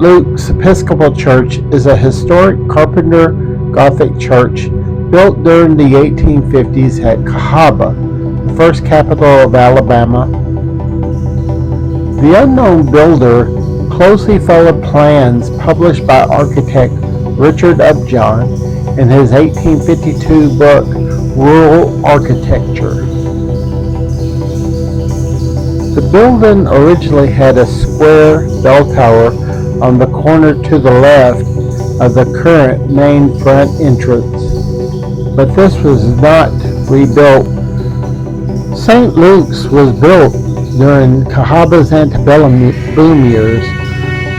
Luke's Episcopal Church is a historic Carpenter Gothic church built during the 1850s at Cahawba, the first capital of Alabama. The unknown builder closely followed plans published by architect Richard Upjohn in his 1852 book, Rural Architecture. The building originally had a square bell tower on the corner to the left of the current main front entrance, but this was not rebuilt. St. Luke's was built during Cahawba's antebellum boom years.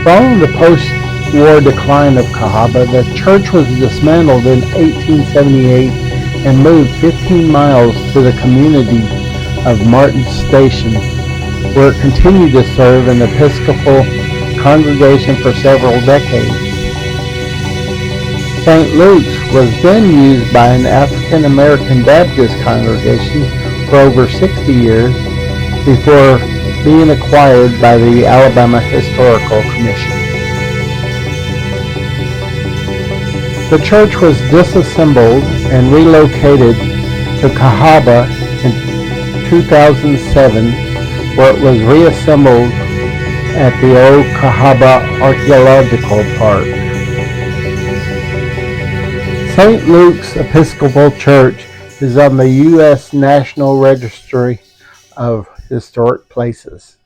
Following the post-war decline of Cahawba, the church was dismantled in 1878 and moved 15 miles to the community of Martin Station, where it continued to serve an Episcopal congregation for several decades. St. Luke's was then used by an African American Baptist congregation for over 60 years before being acquired by the Alabama Historical Commission. The church was disassembled and relocated to Cahawba in 2007, where it was reassembled at the Old Cahawba Archaeological Park. St. Luke's Episcopal Church is on the U.S. National Registry of Historic Places.